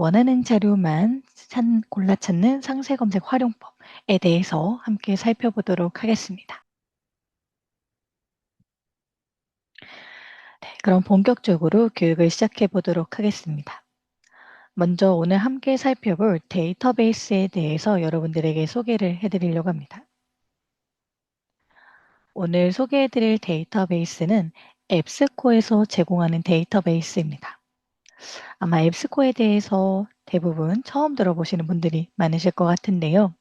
원하는 자료만 골라 찾는 상세 검색 활용법에 대해서 함께 살펴보도록 하겠습니다. 네, 그럼 본격적으로 교육을 시작해 보도록 하겠습니다. 먼저 오늘 함께 살펴볼 데이터베이스에 대해서 여러분들에게 소개를 해드리려고 합니다. 오늘 소개해드릴 데이터베이스는 앱스코에서 제공하는 데이터베이스입니다. 아마 앱스코에 대해서 대부분 처음 들어보시는 분들이 많으실 것 같은데요.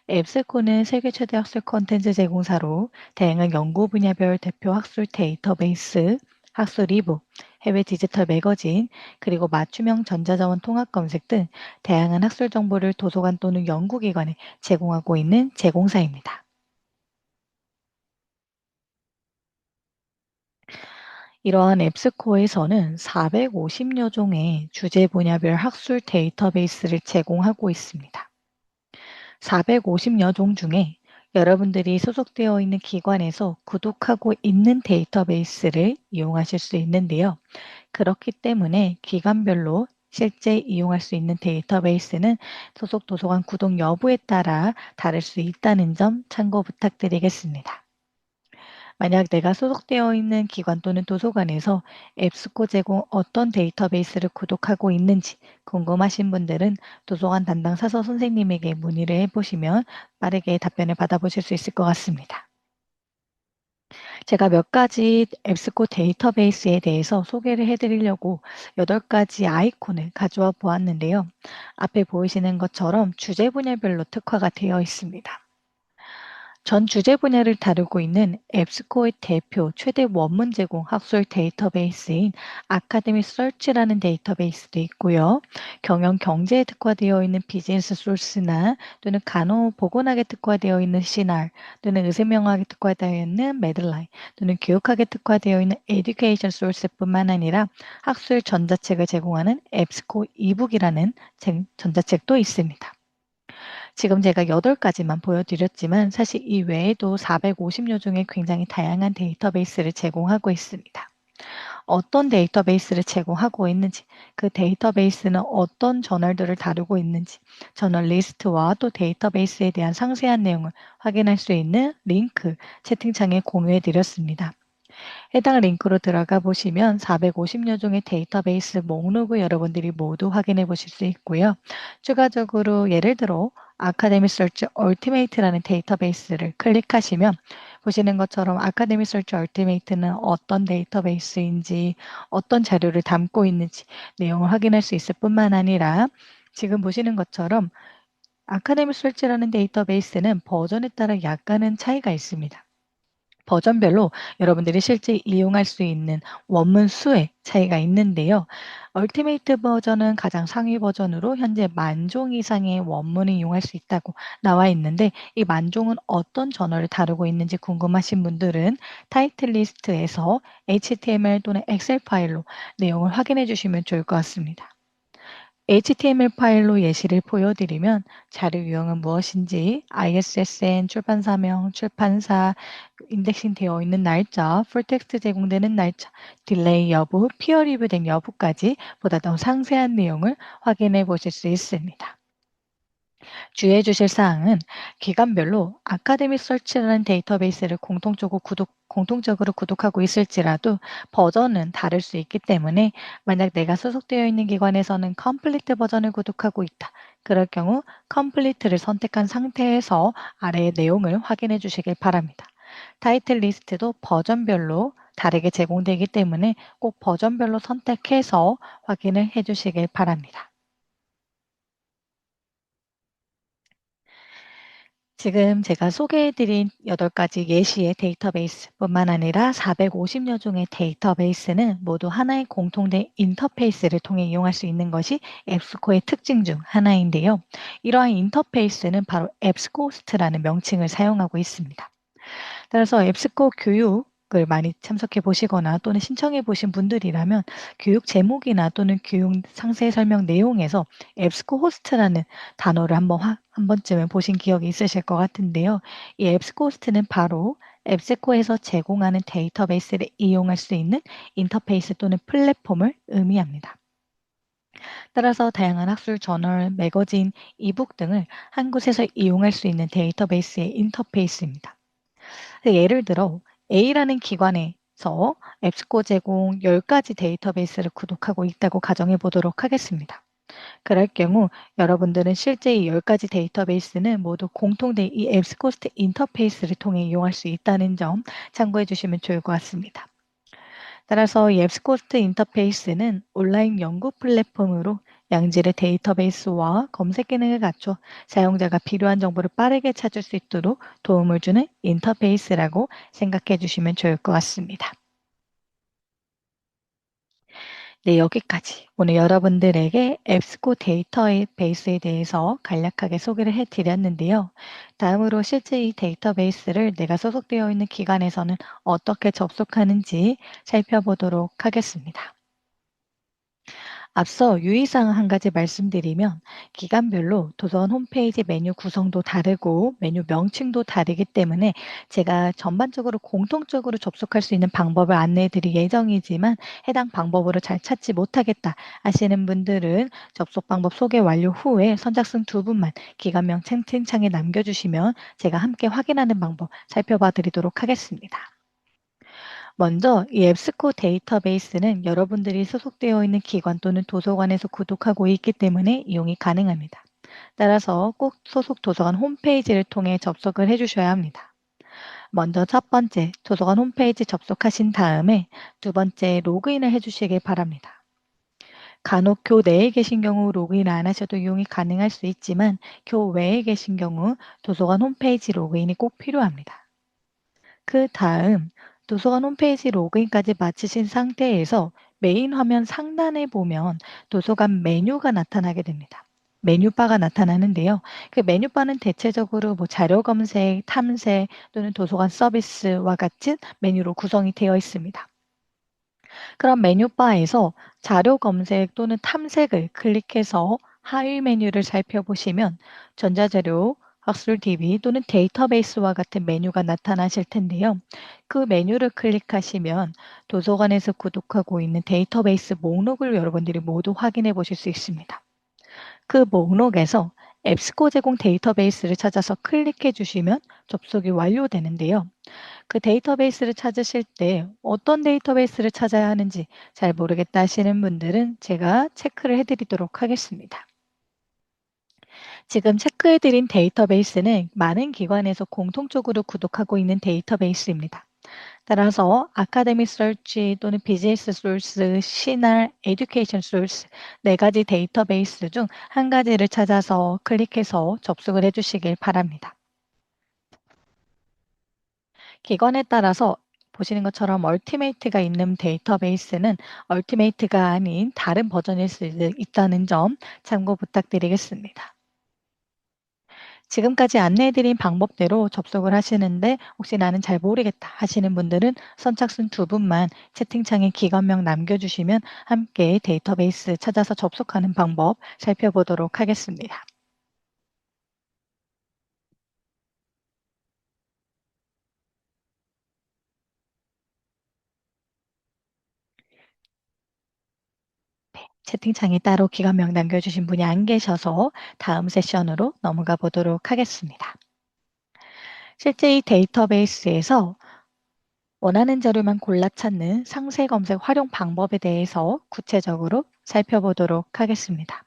앱스코는 세계 최대 학술 콘텐츠 제공사로 다양한 연구 분야별 대표 학술 데이터베이스, 학술 리뷰, 해외 디지털 매거진, 그리고 맞춤형 전자자원 통합 검색 등 다양한 학술 정보를 도서관 또는 연구기관에 제공하고 있는 제공사입니다. 이러한 앱스코어에서는 450여 종의 주제 분야별 학술 데이터베이스를 제공하고 있습니다. 450여 종 중에 여러분들이 소속되어 있는 기관에서 구독하고 있는 데이터베이스를 이용하실 수 있는데요. 그렇기 때문에 기관별로 실제 이용할 수 있는 데이터베이스는 소속 도서관 구독 여부에 따라 다를 수 있다는 점 참고 부탁드리겠습니다. 만약 내가 소속되어 있는 기관 또는 도서관에서 앱스코 제공 어떤 데이터베이스를 구독하고 있는지 궁금하신 분들은 도서관 담당 사서 선생님에게 문의를 해보시면 빠르게 답변을 받아보실 수 있을 것 같습니다. 제가 몇 가지 앱스코 데이터베이스에 대해서 소개를 해드리려고 8가지 아이콘을 가져와 보았는데요. 앞에 보이시는 것처럼 주제 분야별로 특화가 되어 있습니다. 전 주제 분야를 다루고 있는 앱스코의 대표 최대 원문 제공 학술 데이터베이스인 아카데미 서치라는 데이터베이스도 있고요. 경영 경제에 특화되어 있는 비즈니스 소스나 또는 간호 보건학에 특화되어 있는 시날 또는 의사명학에 특화되어 있는 매들라인 또는 교육학에 특화되어 있는 에듀케이션 소스뿐만 아니라 학술 전자책을 제공하는 앱스코 이북이라는 전자책도 있습니다. 지금 제가 8가지만 보여드렸지만 사실 이 외에도 450여 종의 굉장히 다양한 데이터베이스를 제공하고 있습니다. 어떤 데이터베이스를 제공하고 있는지, 그 데이터베이스는 어떤 저널들을 다루고 있는지, 저널 리스트와 또 데이터베이스에 대한 상세한 내용을 확인할 수 있는 링크 채팅창에 공유해 드렸습니다. 해당 링크로 들어가 보시면 450여 종의 데이터베이스 목록을 여러분들이 모두 확인해 보실 수 있고요. 추가적으로 예를 들어 아카데미 서치 얼티메이트라는 데이터베이스를 클릭하시면 보시는 것처럼 아카데미 서치 얼티메이트는 어떤 데이터베이스인지 어떤 자료를 담고 있는지 내용을 확인할 수 있을 뿐만 아니라 지금 보시는 것처럼 아카데미 서치라는 데이터베이스는 버전에 따라 약간은 차이가 있습니다. 버전별로 여러분들이 실제 이용할 수 있는 원문 수의 차이가 있는데요. 얼티메이트 버전은 가장 상위 버전으로 현재 10,000종 이상의 원문을 이용할 수 있다고 나와 있는데 이 10,000종은 어떤 저널을 다루고 있는지 궁금하신 분들은 타이틀 리스트에서 HTML 또는 엑셀 파일로 내용을 확인해 주시면 좋을 것 같습니다. HTML 파일로 예시를 보여드리면 자료 유형은 무엇인지, ISSN, 출판사명, 출판사, 인덱싱 되어 있는 날짜, 풀텍스트 제공되는 날짜, 딜레이 여부, 피어 리뷰된 여부까지 보다 더 상세한 내용을 확인해 보실 수 있습니다. 주의해 주실 사항은 기관별로 아카데미 서치라는 데이터베이스를 공통적으로 구독하고 있을지라도 버전은 다를 수 있기 때문에 만약 내가 소속되어 있는 기관에서는 컴플리트 버전을 구독하고 있다. 그럴 경우 컴플리트를 선택한 상태에서 아래의 내용을 확인해 주시길 바랍니다. 타이틀 리스트도 버전별로 다르게 제공되기 때문에 꼭 버전별로 선택해서 확인을 해 주시길 바랍니다. 지금 제가 소개해드린 8가지 예시의 데이터베이스뿐만 아니라 450여 종의 데이터베이스는 모두 하나의 공통된 인터페이스를 통해 이용할 수 있는 것이 앱스코의 특징 중 하나인데요. 이러한 인터페이스는 바로 앱스코호스트라는 명칭을 사용하고 있습니다. 따라서 앱스코 교육을 많이 참석해 보시거나 또는 신청해 보신 분들이라면 교육 제목이나 또는 교육 상세 설명 내용에서 앱스코 호스트라는 단어를 한 번쯤은 보신 기억이 있으실 것 같은데요. 이 앱스코 호스트는 바로 앱스코에서 제공하는 데이터베이스를 이용할 수 있는 인터페이스 또는 플랫폼을 의미합니다. 따라서 다양한 학술 저널, 매거진, 이북 등을 한 곳에서 이용할 수 있는 데이터베이스의 인터페이스입니다. 예를 들어 A라는 기관에서 앱스코 제공 10가지 데이터베이스를 구독하고 있다고 가정해 보도록 하겠습니다. 그럴 경우 여러분들은 실제 이 10가지 데이터베이스는 모두 공통된 이 앱스코스트 인터페이스를 통해 이용할 수 있다는 점 참고해 주시면 좋을 것 같습니다. 따라서 이 앱스코스트 인터페이스는 온라인 연구 플랫폼으로 양질의 데이터베이스와 검색 기능을 갖춰 사용자가 필요한 정보를 빠르게 찾을 수 있도록 도움을 주는 인터페이스라고 생각해 주시면 좋을 것 같습니다. 네, 여기까지 오늘 여러분들에게 앱스코 데이터베이스에 대해서 간략하게 소개를 해드렸는데요. 다음으로 실제 이 데이터베이스를 내가 소속되어 있는 기관에서는 어떻게 접속하는지 살펴보도록 하겠습니다. 앞서 유의사항 한 가지 말씀드리면 기관별로 도서관 홈페이지 메뉴 구성도 다르고 메뉴 명칭도 다르기 때문에 제가 전반적으로 공통적으로 접속할 수 있는 방법을 안내해 드릴 예정이지만 해당 방법으로 잘 찾지 못하겠다 하시는 분들은 접속 방법 소개 완료 후에 선착순 두 분만 기관명 채팅창에 남겨주시면 제가 함께 확인하는 방법 살펴봐 드리도록 하겠습니다. 먼저 이 앱스코 데이터베이스는 여러분들이 소속되어 있는 기관 또는 도서관에서 구독하고 있기 때문에 이용이 가능합니다. 따라서 꼭 소속 도서관 홈페이지를 통해 접속을 해주셔야 합니다. 먼저 첫 번째 도서관 홈페이지 접속하신 다음에 두 번째 로그인을 해주시길 바랍니다. 간혹 교내에 계신 경우 로그인 안 하셔도 이용이 가능할 수 있지만 교외에 계신 경우 도서관 홈페이지 로그인이 꼭 필요합니다. 그 다음 도서관 홈페이지 로그인까지 마치신 상태에서 메인 화면 상단에 보면 도서관 메뉴가 나타나게 됩니다. 메뉴바가 나타나는데요. 그 메뉴바는 대체적으로 뭐 자료 검색, 탐색 또는 도서관 서비스와 같은 메뉴로 구성이 되어 있습니다. 그럼 메뉴바에서 자료 검색 또는 탐색을 클릭해서 하위 메뉴를 살펴보시면 전자자료, 학술 DB 또는 데이터베이스와 같은 메뉴가 나타나실 텐데요. 그 메뉴를 클릭하시면 도서관에서 구독하고 있는 데이터베이스 목록을 여러분들이 모두 확인해 보실 수 있습니다. 그 목록에서 앱스코 제공 데이터베이스를 찾아서 클릭해 주시면 접속이 완료되는데요. 그 데이터베이스를 찾으실 때 어떤 데이터베이스를 찾아야 하는지 잘 모르겠다 하시는 분들은 제가 체크를 해드리도록 하겠습니다. 지금 체크해드린 데이터베이스는 많은 기관에서 공통적으로 구독하고 있는 데이터베이스입니다. 따라서 아카데미 서치 또는 비즈니스 소스, 시날, 에듀케이션 소스 네 가지 데이터베이스 중 한 가지를 찾아서 클릭해서 접속을 해주시길 바랍니다. 기관에 따라서 보시는 것처럼 얼티메이트가 있는 데이터베이스는 얼티메이트가 아닌 다른 버전일 수 있다는 점 참고 부탁드리겠습니다. 지금까지 안내해드린 방법대로 접속을 하시는데 혹시 나는 잘 모르겠다 하시는 분들은 선착순 두 분만 채팅창에 기관명 남겨주시면 함께 데이터베이스 찾아서 접속하는 방법 살펴보도록 하겠습니다. 채팅창에 따로 기관명 남겨주신 분이 안 계셔서 다음 세션으로 넘어가 보도록 하겠습니다. 실제 이 데이터베이스에서 원하는 자료만 골라 찾는 상세 검색 활용 방법에 대해서 구체적으로 살펴보도록 하겠습니다.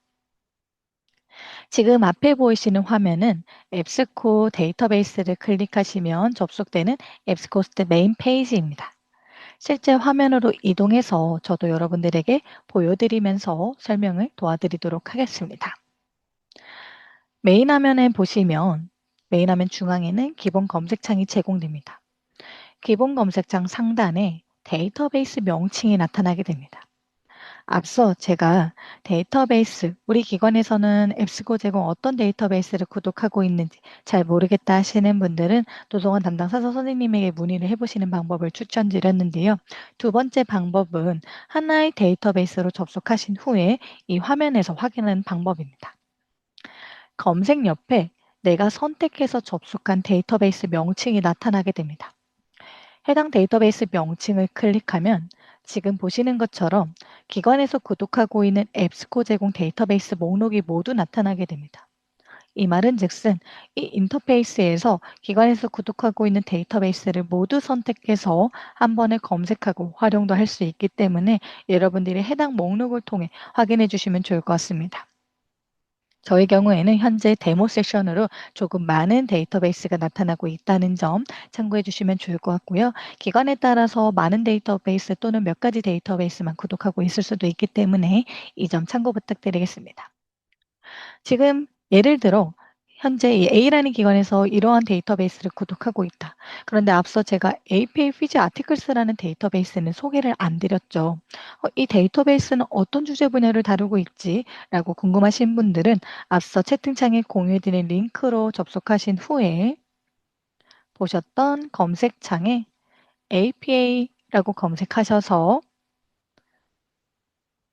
지금 앞에 보이시는 화면은 앱스코 데이터베이스를 클릭하시면 접속되는 앱스코스트 메인 페이지입니다. 실제 화면으로 이동해서 저도 여러분들에게 보여드리면서 설명을 도와드리도록 하겠습니다. 메인 화면에 보시면 메인 화면 중앙에는 기본 검색창이 제공됩니다. 기본 검색창 상단에 데이터베이스 명칭이 나타나게 됩니다. 앞서 제가 데이터베이스, 우리 기관에서는 앱스코 제공 어떤 데이터베이스를 구독하고 있는지 잘 모르겠다 하시는 분들은 도서관 담당 사서 선생님에게 문의를 해보시는 방법을 추천드렸는데요. 두 번째 방법은 하나의 데이터베이스로 접속하신 후에 이 화면에서 확인하는 방법입니다. 검색 옆에 내가 선택해서 접속한 데이터베이스 명칭이 나타나게 됩니다. 해당 데이터베이스 명칭을 클릭하면 지금 보시는 것처럼 기관에서 구독하고 있는 앱스코 제공 데이터베이스 목록이 모두 나타나게 됩니다. 이 말은 즉슨 이 인터페이스에서 기관에서 구독하고 있는 데이터베이스를 모두 선택해서 한 번에 검색하고 활용도 할 수 있기 때문에 여러분들이 해당 목록을 통해 확인해 주시면 좋을 것 같습니다. 저희 경우에는 현재 데모 세션으로 조금 많은 데이터베이스가 나타나고 있다는 점 참고해 주시면 좋을 것 같고요. 기관에 따라서 많은 데이터베이스 또는 몇 가지 데이터베이스만 구독하고 있을 수도 있기 때문에 이 점 참고 부탁드리겠습니다. 지금 예를 들어 현재 이 A라는 기관에서 이러한 데이터베이스를 구독하고 있다. 그런데 앞서 제가 APA 피지 아티클스라는 데이터베이스는 소개를 안 드렸죠. 이 데이터베이스는 어떤 주제 분야를 다루고 있지라고 궁금하신 분들은 앞서 채팅창에 공유해드린 링크로 접속하신 후에 보셨던 검색창에 APA라고 검색하셔서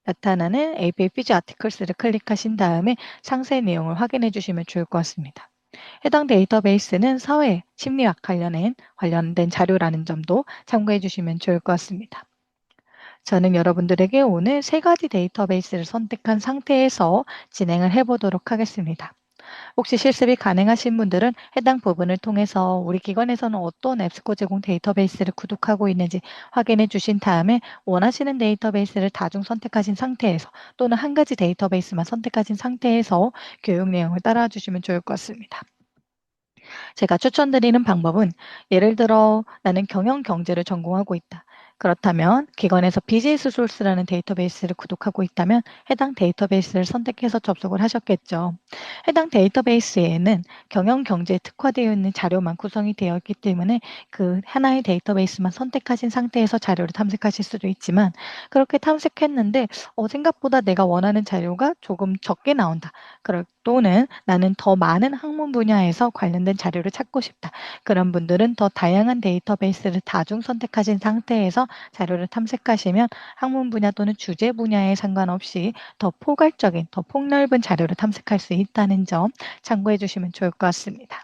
나타나는 APA 피지 아티클스를 클릭하신 다음에 상세 내용을 확인해 주시면 좋을 것 같습니다. 해당 데이터베이스는 사회, 심리학 관련된 자료라는 점도 참고해 주시면 좋을 것 같습니다. 저는 여러분들에게 오늘 세 가지 데이터베이스를 선택한 상태에서 진행을 해보도록 하겠습니다. 혹시 실습이 가능하신 분들은 해당 부분을 통해서 우리 기관에서는 어떤 앱스코 제공 데이터베이스를 구독하고 있는지 확인해 주신 다음에 원하시는 데이터베이스를 다중 선택하신 상태에서 또는 한 가지 데이터베이스만 선택하신 상태에서 교육 내용을 따라와 주시면 좋을 것 같습니다. 제가 추천드리는 방법은 예를 들어 나는 경영 경제를 전공하고 있다. 그렇다면 기관에서 비즈니스 소스라는 데이터베이스를 구독하고 있다면 해당 데이터베이스를 선택해서 접속을 하셨겠죠. 해당 데이터베이스에는 경영 경제에 특화되어 있는 자료만 구성이 되어 있기 때문에 그 하나의 데이터베이스만 선택하신 상태에서 자료를 탐색하실 수도 있지만 그렇게 탐색했는데 생각보다 내가 원하는 자료가 조금 적게 나온다. 또는 나는 더 많은 학문 분야에서 관련된 자료를 찾고 싶다. 그런 분들은 더 다양한 데이터베이스를 다중 선택하신 상태에서 자료를 탐색하시면 학문 분야 또는 주제 분야에 상관없이 더 포괄적인, 더 폭넓은 자료를 탐색할 수 있다는 점 참고해 주시면 좋을 것 같습니다.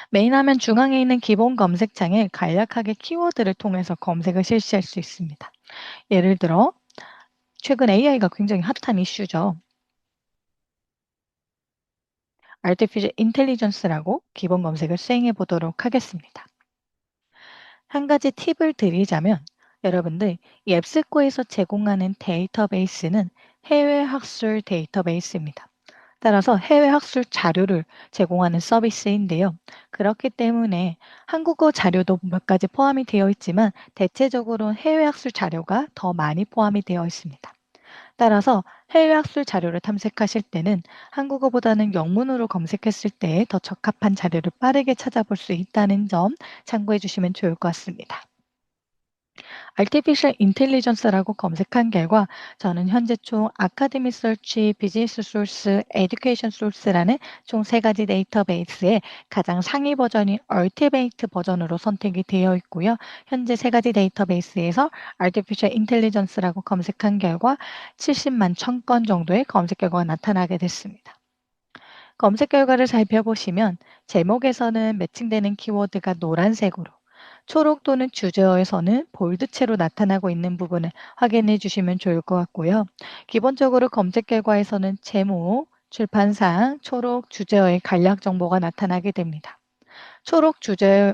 메인 화면 중앙에 있는 기본 검색창에 간략하게 키워드를 통해서 검색을 실시할 수 있습니다. 예를 들어 최근 AI가 굉장히 핫한 이슈죠. Artificial Intelligence라고 기본 검색을 수행해 보도록 하겠습니다. 한 가지 팁을 드리자면 여러분들 이 앱스코에서 제공하는 데이터베이스는 해외 학술 데이터베이스입니다. 따라서 해외 학술 자료를 제공하는 서비스인데요. 그렇기 때문에 한국어 자료도 몇 가지 포함이 되어 있지만 대체적으로 해외 학술 자료가 더 많이 포함이 되어 있습니다. 따라서 해외 학술 자료를 탐색하실 때는 한국어보다는 영문으로 검색했을 때 더 적합한 자료를 빠르게 찾아볼 수 있다는 점 참고해 주시면 좋을 것 같습니다. Artificial Intelligence라고 검색한 결과 저는 현재 총 아카데미 서치, 비즈니스 소스, 에듀케이션 소스라는 총 세 가지 데이터베이스의 가장 상위 버전인 얼티메이트 버전으로 선택이 되어 있고요. 현재 세 가지 데이터베이스에서 Artificial Intelligence라고 검색한 결과 70만 1000건 정도의 검색 결과가 나타나게 됐습니다. 검색 결과를 살펴보시면 제목에서는 매칭되는 키워드가 노란색으로 초록 또는 주제어에서는 볼드체로 나타나고 있는 부분을 확인해 주시면 좋을 것 같고요. 기본적으로 검색 결과에서는 제목, 출판사, 초록, 주제어의 간략 정보가 나타나게 됩니다. 초록 주제어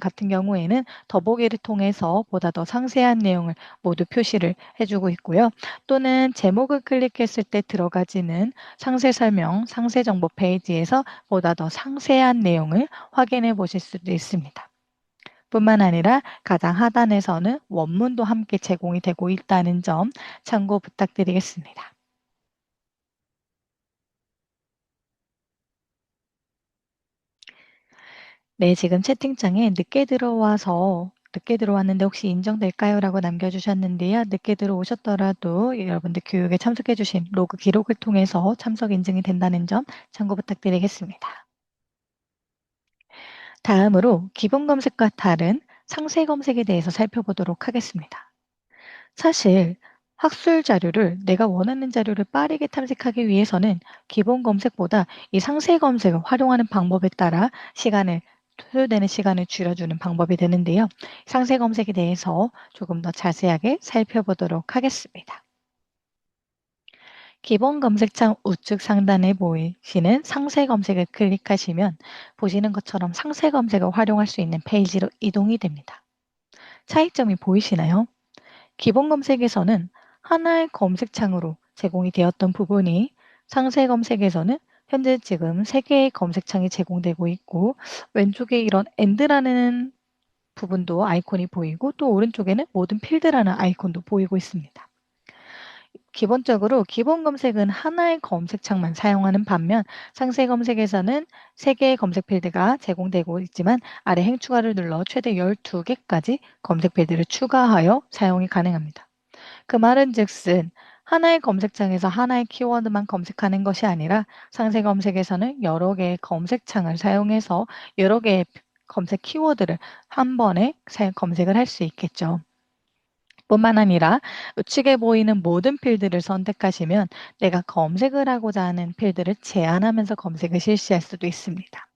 같은 경우에는 더보기를 통해서 보다 더 상세한 내용을 모두 표시를 해주고 있고요. 또는 제목을 클릭했을 때 들어가지는 상세 설명, 상세 정보 페이지에서 보다 더 상세한 내용을 확인해 보실 수도 있습니다. 뿐만 아니라 가장 하단에서는 원문도 함께 제공이 되고 있다는 점 참고 부탁드리겠습니다. 네, 지금 채팅창에 늦게 들어왔는데 혹시 인정될까요? 라고 남겨주셨는데요. 늦게 들어오셨더라도 여러분들 교육에 참석해주신 로그 기록을 통해서 참석 인증이 된다는 점 참고 부탁드리겠습니다. 다음으로 기본 검색과 다른 상세 검색에 대해서 살펴보도록 하겠습니다. 사실 학술 자료를 내가 원하는 자료를 빠르게 탐색하기 위해서는 기본 검색보다 이 상세 검색을 활용하는 방법에 따라 시간을 소요되는 시간을 줄여주는 방법이 되는데요. 상세 검색에 대해서 조금 더 자세하게 살펴보도록 하겠습니다. 기본 검색창 우측 상단에 보이시는 상세 검색을 클릭하시면 보시는 것처럼 상세 검색을 활용할 수 있는 페이지로 이동이 됩니다. 차이점이 보이시나요? 기본 검색에서는 하나의 검색창으로 제공이 되었던 부분이 상세 검색에서는 현재 지금 3개의 검색창이 제공되고 있고 왼쪽에 이런 AND라는 부분도 아이콘이 보이고 또 오른쪽에는 모든 필드라는 아이콘도 보이고 있습니다. 기본적으로 기본 검색은 하나의 검색창만 사용하는 반면 상세 검색에서는 3개의 검색 필드가 제공되고 있지만 아래 행추가를 눌러 최대 12개까지 검색 필드를 추가하여 사용이 가능합니다. 그 말은 즉슨 하나의 검색창에서 하나의 키워드만 검색하는 것이 아니라 상세 검색에서는 여러 개의 검색창을 사용해서 여러 개의 검색 키워드를 한 번에 검색을 할 수 있겠죠. 뿐만 아니라 우측에 보이는 모든 필드를 선택하시면 내가 검색을 하고자 하는 필드를 제한하면서 검색을 실시할 수도 있습니다.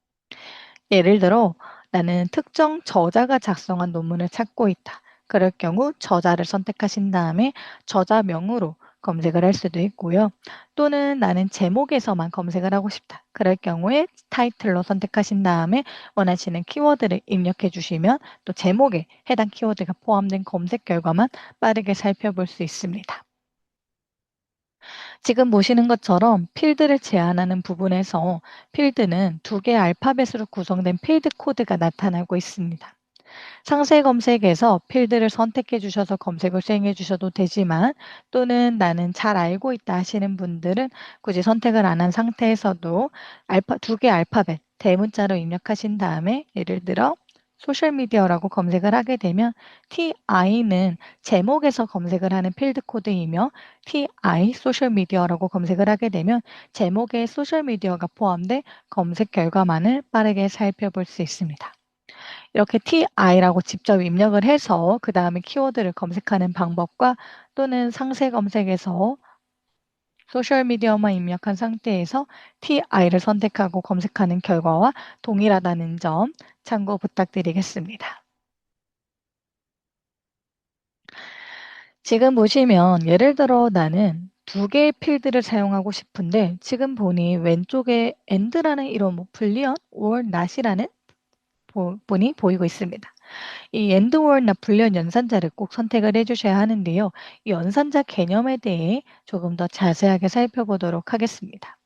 예를 들어 나는 특정 저자가 작성한 논문을 찾고 있다. 그럴 경우 저자를 선택하신 다음에 저자명으로 검색을 할 수도 있고요. 또는 나는 제목에서만 검색을 하고 싶다. 그럴 경우에 타이틀로 선택하신 다음에 원하시는 키워드를 입력해 주시면 또 제목에 해당 키워드가 포함된 검색 결과만 빠르게 살펴볼 수 있습니다. 지금 보시는 것처럼 필드를 제한하는 부분에서 필드는 2개의 알파벳으로 구성된 필드 코드가 나타나고 있습니다. 상세 검색에서 필드를 선택해 주셔서 검색을 수행해 주셔도 되지만 또는 나는 잘 알고 있다 하시는 분들은 굳이 선택을 안 한 상태에서도 2개 알파벳 대문자로 입력하신 다음에 예를 들어 소셜미디어라고 검색을 하게 되면 TI는 제목에서 검색을 하는 필드 코드이며 TI 소셜미디어라고 검색을 하게 되면 제목에 소셜미디어가 포함된 검색 결과만을 빠르게 살펴볼 수 있습니다. 이렇게 TI라고 직접 입력을 해서 그 다음에 키워드를 검색하는 방법과 또는 상세 검색에서 소셜미디어만 입력한 상태에서 TI를 선택하고 검색하는 결과와 동일하다는 점 참고 부탁드리겠습니다. 지금 보시면 예를 들어 나는 2개의 필드를 사용하고 싶은데 지금 보니 왼쪽에 AND라는 이런 불리언 or not이라는 부분이 보이고 있습니다. 이 AND or not 불리언 연산자를 꼭 선택을 해주셔야 하는데요. 이 연산자 개념에 대해 조금 더 자세하게 살펴보도록 하겠습니다.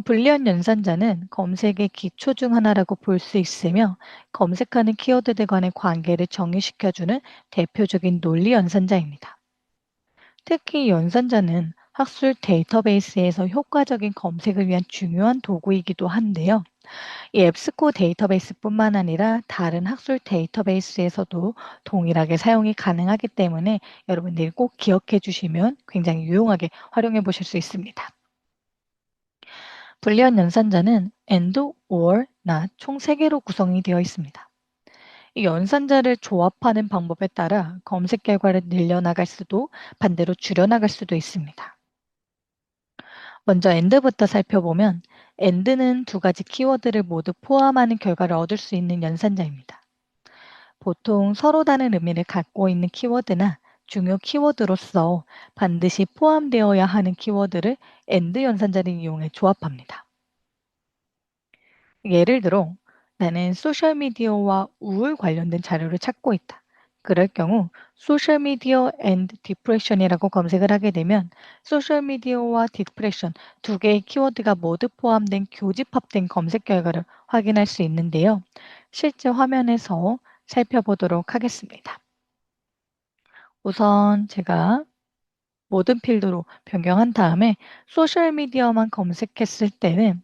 불리언 연산자는 검색의 기초 중 하나라고 볼 수 있으며 검색하는 키워드들 간의 관계를 정의시켜주는 대표적인 논리 연산자입니다. 특히 연산자는 학술 데이터베이스에서 효과적인 검색을 위한 중요한 도구이기도 한데요. 이 앱스코 데이터베이스뿐만 아니라 다른 학술 데이터베이스에서도 동일하게 사용이 가능하기 때문에 여러분들이 꼭 기억해 주시면 굉장히 유용하게 활용해 보실 수 있습니다. 불리한 연산자는 AND, OR, NOT 총 3개로 구성이 되어 있습니다. 이 연산자를 조합하는 방법에 따라 검색 결과를 늘려나갈 수도 반대로 줄여나갈 수도 있습니다. 먼저 AND부터 살펴보면 AND는 2가지 키워드를 모두 포함하는 결과를 얻을 수 있는 연산자입니다. 보통 서로 다른 의미를 갖고 있는 키워드나 중요 키워드로서 반드시 포함되어야 하는 키워드를 AND 연산자를 이용해 조합합니다. 예를 들어 나는 소셜미디어와 우울 관련된 자료를 찾고 있다. 그럴 경우 소셜미디어 and depression이라고 검색을 하게 되면 소셜미디어와 디프레션 2개의 키워드가 모두 포함된 교집합된 검색 결과를 확인할 수 있는데요. 실제 화면에서 살펴보도록 하겠습니다. 우선 제가 모든 필드로 변경한 다음에 소셜미디어만 검색했을 때는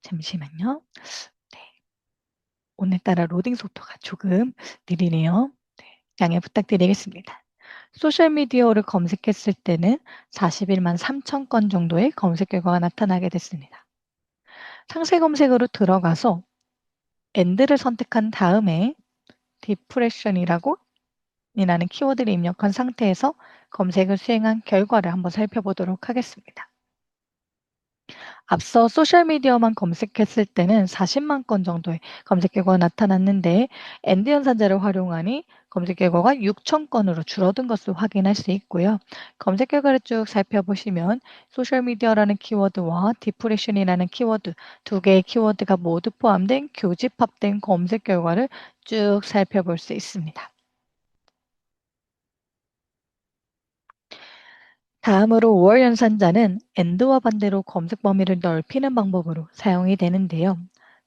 잠시만요. 네. 오늘따라 로딩 속도가 조금 느리네요. 네, 양해 부탁드리겠습니다. 소셜미디어를 검색했을 때는 41만 3천 건 정도의 검색 결과가 나타나게 됐습니다. 상세 검색으로 들어가서 AND를 선택한 다음에 디프레션이라고 이라는 키워드를 입력한 상태에서 검색을 수행한 결과를 한번 살펴보도록 하겠습니다. 앞서 소셜미디어만 검색했을 때는 40만 건 정도의 검색 결과가 나타났는데 엔드 연산자를 활용하니 검색 결과가 6천 건으로 줄어든 것을 확인할 수 있고요. 검색 결과를 쭉 살펴보시면 소셜미디어라는 키워드와 디프레션이라는 키워드 두 개의 키워드가 모두 포함된 교집합된 검색 결과를 쭉 살펴볼 수 있습니다. 다음으로 5월 연산자는 엔드와 반대로 검색 범위를 넓히는 방법으로 사용이 되는데요.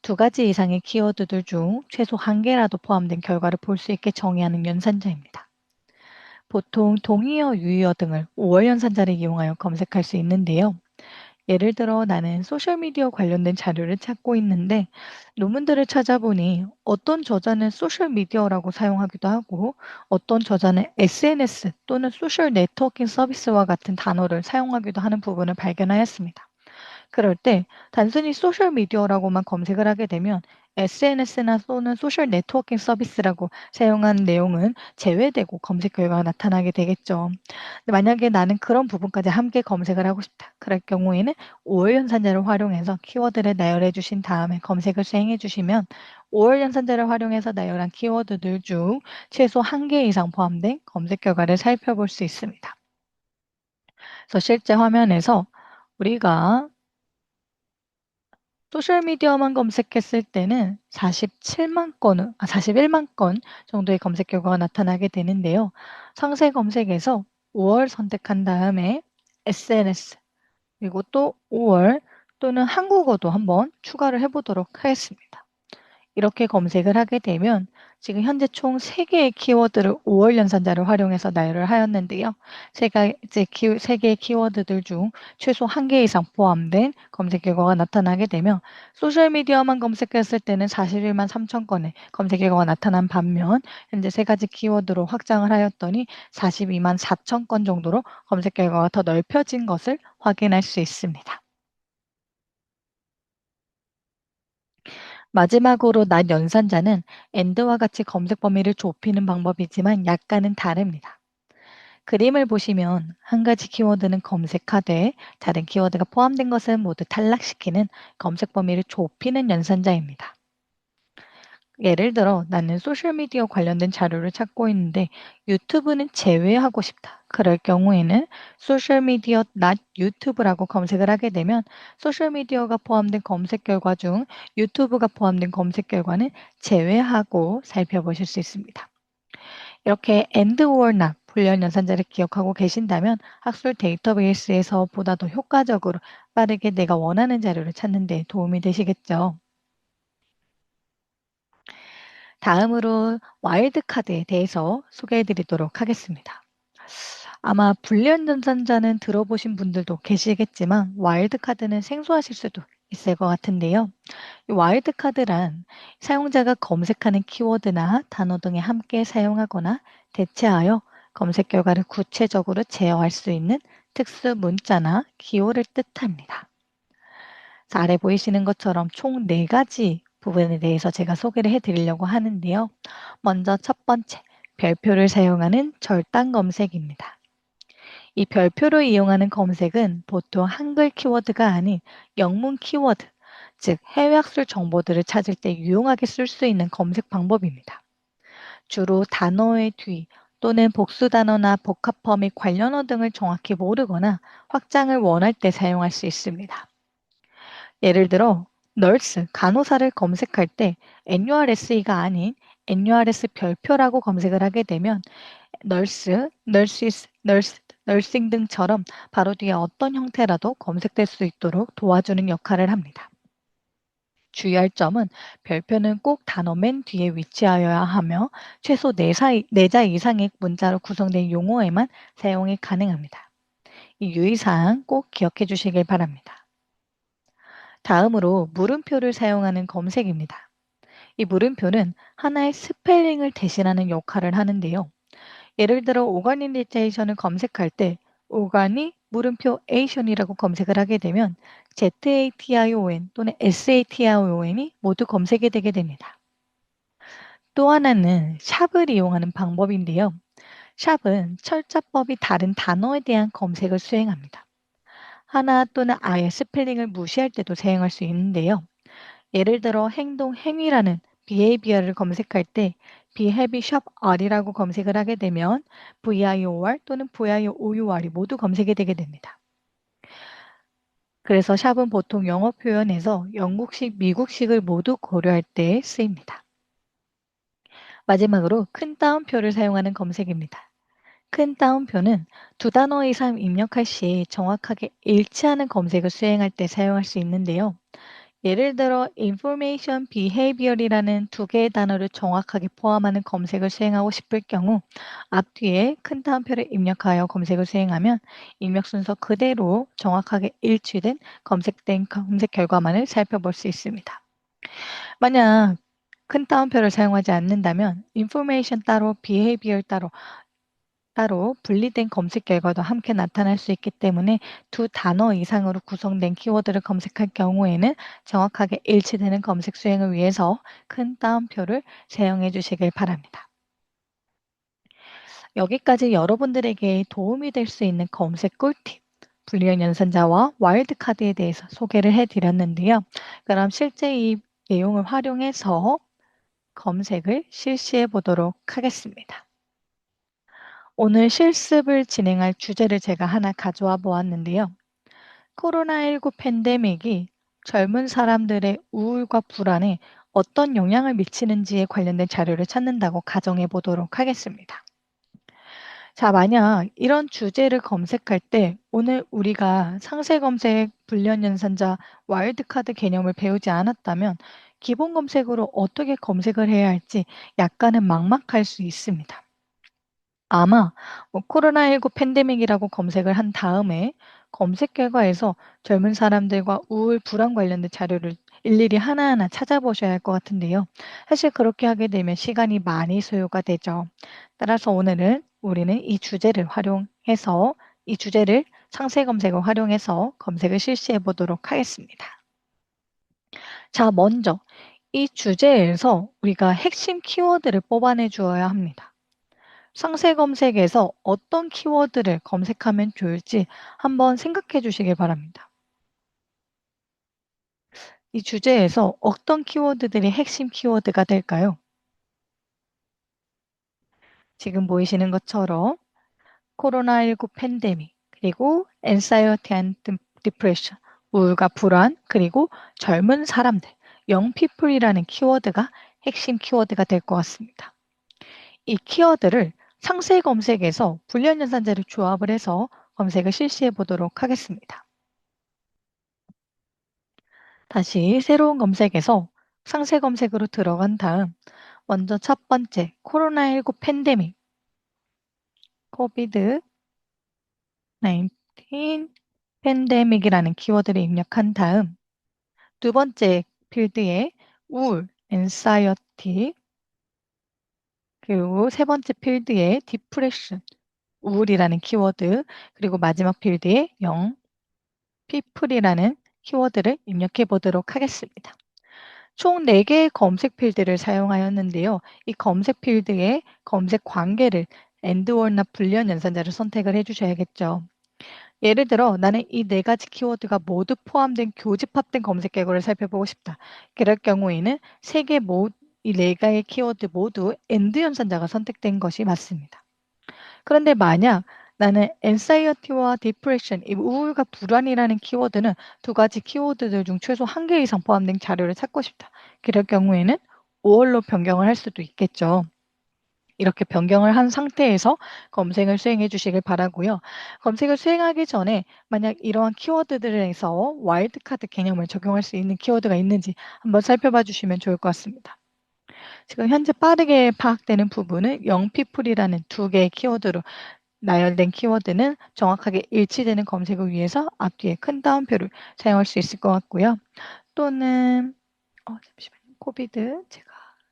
두 가지 이상의 키워드들 중 최소 한 개라도 포함된 결과를 볼 수 있게 정의하는 연산자입니다. 보통 동의어, 유의어 등을 5월 연산자를 이용하여 검색할 수 있는데요. 예를 들어 나는 소셜미디어 관련된 자료를 찾고 있는데 논문들을 찾아보니 어떤 저자는 소셜미디어라고 사용하기도 하고 어떤 저자는 SNS 또는 소셜 네트워킹 서비스와 같은 단어를 사용하기도 하는 부분을 발견하였습니다. 그럴 때 단순히 소셜 미디어라고만 검색을 하게 되면 SNS나 또는 소셜 네트워킹 서비스라고 사용한 내용은 제외되고 검색 결과가 나타나게 되겠죠. 근데 만약에 나는 그런 부분까지 함께 검색을 하고 싶다. 그럴 경우에는 5월 연산자를 활용해서 키워드를 나열해 주신 다음에 검색을 수행해 주시면 5월 연산자를 활용해서 나열한 키워드들 중 최소 한 개 이상 포함된 검색 결과를 살펴볼 수 있습니다. 그래서 실제 화면에서 우리가 소셜미디어만 검색했을 때는 41만 건 정도의 검색 결과가 나타나게 되는데요. 상세 검색에서 5월 선택한 다음에 SNS 그리고 또 5월 또는 한국어도 한번 추가를 해보도록 하겠습니다. 이렇게 검색을 하게 되면 지금 현재 총 3개의 키워드를 5월 연산자를 활용해서 나열을 하였는데요. 3개의 키워드들 중 최소 1개 이상 포함된 검색 결과가 나타나게 되면 소셜미디어만 검색했을 때는 41만 3천 건의 검색 결과가 나타난 반면 현재 3가지 키워드로 확장을 하였더니 42만 4천 건 정도로 검색 결과가 더 넓혀진 것을 확인할 수 있습니다. 마지막으로 낮 연산자는 엔드와 같이 검색 범위를 좁히는 방법이지만 약간은 다릅니다. 그림을 보시면 한 가지 키워드는 검색하되 다른 키워드가 포함된 것은 모두 탈락시키는 검색 범위를 좁히는 연산자입니다. 예를 들어 나는 소셜미디어 관련된 자료를 찾고 있는데 유튜브는 제외하고 싶다. 그럴 경우에는 소셜미디어 not 유튜브라고 검색을 하게 되면 소셜미디어가 포함된 검색 결과 중 유튜브가 포함된 검색 결과는 제외하고 살펴보실 수 있습니다. 이렇게 and or not 불리한 연산자를 기억하고 계신다면 학술 데이터베이스에서 보다 더 효과적으로 빠르게 내가 원하는 자료를 찾는 데 도움이 되시겠죠. 다음으로 와일드카드에 대해서 소개해 드리도록 하겠습니다. 아마 불리한 전산자는 들어보신 분들도 계시겠지만 와일드카드는 생소하실 수도 있을 것 같은데요. 이 와일드카드란 사용자가 검색하는 키워드나 단어 등에 함께 사용하거나 대체하여 검색 결과를 구체적으로 제어할 수 있는 특수 문자나 기호를 뜻합니다. 자, 아래 보이시는 것처럼 총 4가지 부분에 대해서 제가 소개를 해드리려고 하는데요. 먼저 첫 번째, 별표를 사용하는 절단 검색입니다. 이 별표를 이용하는 검색은 보통 한글 키워드가 아닌 영문 키워드, 즉 해외학술 정보들을 찾을 때 유용하게 쓸 수 있는 검색 방법입니다. 주로 단어의 뒤 또는 복수 단어나 복합어 및 관련어 등을 정확히 모르거나 확장을 원할 때 사용할 수 있습니다. 예를 들어 nurse, 간호사를 검색할 때 NURSE가 아닌 NURS 별표라고 검색을 하게 되면 nurse, nurses, nurse, nursing 등처럼 바로 뒤에 어떤 형태라도 검색될 수 있도록 도와주는 역할을 합니다. 주의할 점은 별표는 꼭 단어 맨 뒤에 위치하여야 하며 최소 4자 이상의 문자로 구성된 용어에만 사용이 가능합니다. 이 유의사항 꼭 기억해 주시길 바랍니다. 다음으로 물음표를 사용하는 검색입니다. 이 물음표는 하나의 스펠링을 대신하는 역할을 하는데요. 예를 들어 오가니제이션을 검색할 때 오가니 물음표 에이션이라고 검색을 하게 되면 ZATION 또는 SATION이 모두 검색이 되게 됩니다. 또 하나는 샵을 이용하는 방법인데요. 샵은 철자법이 다른 단어에 대한 검색을 수행합니다. 하나 또는 아예 스펠링을 무시할 때도 사용할 수 있는데요. 예를 들어 행동 행위라는 behavior를 검색할 때 behavior shop r이라고 검색을 하게 되면 vir 또는 vour이 모두 검색이 되게 됩니다. 그래서 샵은 보통 영어 표현에서 영국식, 미국식을 모두 고려할 때 쓰입니다. 마지막으로 큰 따옴표를 사용하는 검색입니다. 큰 따옴표는 두 단어 이상 입력할 시 정확하게 일치하는 검색을 수행할 때 사용할 수 있는데요. 예를 들어 information behavior이라는 두 개의 단어를 정확하게 포함하는 검색을 수행하고 싶을 경우 앞뒤에 큰 따옴표를 입력하여 검색을 수행하면 입력 순서 그대로 정확하게 일치된 검색된 검색 결과만을 살펴볼 수 있습니다. 만약 큰 따옴표를 사용하지 않는다면 information 따로 behavior 따로 분리된 검색 결과도 함께 나타날 수 있기 때문에 두 단어 이상으로 구성된 키워드를 검색할 경우에는 정확하게 일치되는 검색 수행을 위해서 큰 따옴표를 사용해 주시길 바랍니다. 여기까지 여러분들에게 도움이 될 수 있는 검색 꿀팁, 불리한 연산자와 와일드카드에 대해서 소개를 해드렸는데요. 그럼 실제 이 내용을 활용해서 검색을 실시해 보도록 하겠습니다. 오늘 실습을 진행할 주제를 제가 하나 가져와 보았는데요. 코로나19 팬데믹이 젊은 사람들의 우울과 불안에 어떤 영향을 미치는지에 관련된 자료를 찾는다고 가정해 보도록 하겠습니다. 자, 만약 이런 주제를 검색할 때 오늘 우리가 상세 검색, 불리한 연산자, 와일드카드 개념을 배우지 않았다면 기본 검색으로 어떻게 검색을 해야 할지 약간은 막막할 수 있습니다. 아마 코로나19 팬데믹이라고 검색을 한 다음에 검색 결과에서 젊은 사람들과 우울, 불안 관련된 자료를 일일이 하나하나 찾아보셔야 할 것 같은데요. 사실 그렇게 하게 되면 시간이 많이 소요가 되죠. 따라서 오늘은 우리는 이 주제를 상세 검색을 활용해서 검색을 실시해 보도록 하겠습니다. 자, 먼저 이 주제에서 우리가 핵심 키워드를 뽑아내 주어야 합니다. 상세 검색에서 어떤 키워드를 검색하면 좋을지 한번 생각해 주시길 바랍니다. 이 주제에서 어떤 키워드들이 핵심 키워드가 될까요? 지금 보이시는 것처럼 코로나19 팬데믹, 그리고 anxiety and depression, 우울과 불안, 그리고 젊은 사람들, young people이라는 키워드가 핵심 키워드가 될 것 같습니다. 이 키워드를 상세 검색에서 불리한 연산자를 조합을 해서 검색을 실시해 보도록 하겠습니다. 다시 새로운 검색에서 상세 검색으로 들어간 다음 먼저 첫 번째 코로나19 팬데믹, 코비드 19 팬데믹이라는 키워드를 입력한 다음 두 번째 필드에 우울, anxiety, 그리고 세 번째 필드에 depression, 우울이라는 키워드, 그리고 마지막 필드에 young people이라는 키워드를 입력해 보도록 하겠습니다. 총 4개의 검색 필드를 사용하였는데요. 이 검색 필드에 검색 관계를 and or나 불리한 연산자를 선택을 해주셔야겠죠. 예를 들어 나는 이 4가지 키워드가 모두 포함된 교집합된 검색 결과를 살펴보고 싶다. 그럴 경우에는 이 4개의 키워드 모두 and 연산자가 선택된 것이 맞습니다. 그런데 만약 나는 anxiety와 depression, 이 우울과 불안이라는 키워드는 2가지 키워드들 중 최소 1개 이상 포함된 자료를 찾고 싶다. 그럴 경우에는 5월로 변경을 할 수도 있겠죠. 이렇게 변경을 한 상태에서 검색을 수행해 주시길 바라고요. 검색을 수행하기 전에 만약 이러한 키워드들에서 와일드카드 개념을 적용할 수 있는 키워드가 있는지 한번 살펴봐 주시면 좋을 것 같습니다. 지금 현재 빠르게 파악되는 부분은 영피플이라는 2개의 키워드로 나열된 키워드는 정확하게 일치되는 검색을 위해서 앞뒤에 큰 따옴표를 사용할 수 있을 것 같고요. 또는 잠시만요. 코비드 제가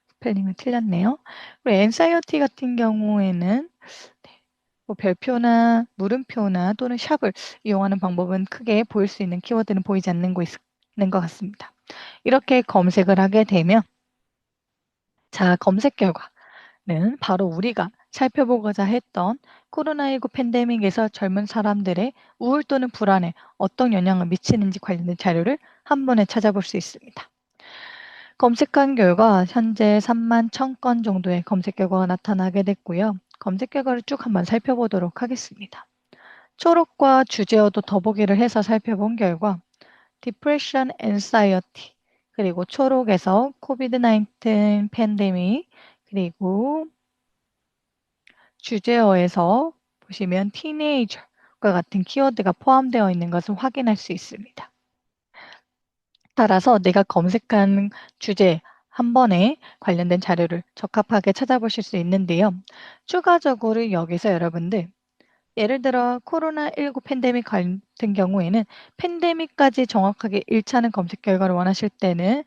스펠링을 틀렸네요. 그리고 anxiety 같은 경우에는 뭐 별표나 물음표나 또는 샵을 이용하는 방법은 크게 보일 수 있는 키워드는 보이지 않는 것 같습니다. 이렇게 검색을 하게 되면 자, 검색 결과는 바로 우리가 살펴보고자 했던 코로나19 팬데믹에서 젊은 사람들의 우울 또는 불안에 어떤 영향을 미치는지 관련된 자료를 한 번에 찾아볼 수 있습니다. 검색한 결과 현재 3만 1,000건 정도의 검색 결과가 나타나게 됐고요. 검색 결과를 쭉 한번 살펴보도록 하겠습니다. 초록과 주제어도 더보기를 해서 살펴본 결과 Depression, Anxiety, 그리고 초록에서 COVID-19 팬데믹, 그리고 주제어에서 보시면 티네이저과 같은 키워드가 포함되어 있는 것을 확인할 수 있습니다. 따라서 내가 검색한 주제 한 번에 관련된 자료를 적합하게 찾아보실 수 있는데요. 추가적으로 여기서 여러분들 예를 들어 코로나19 팬데믹 같은 경우에는 팬데믹까지 정확하게 일치하는 검색 결과를 원하실 때는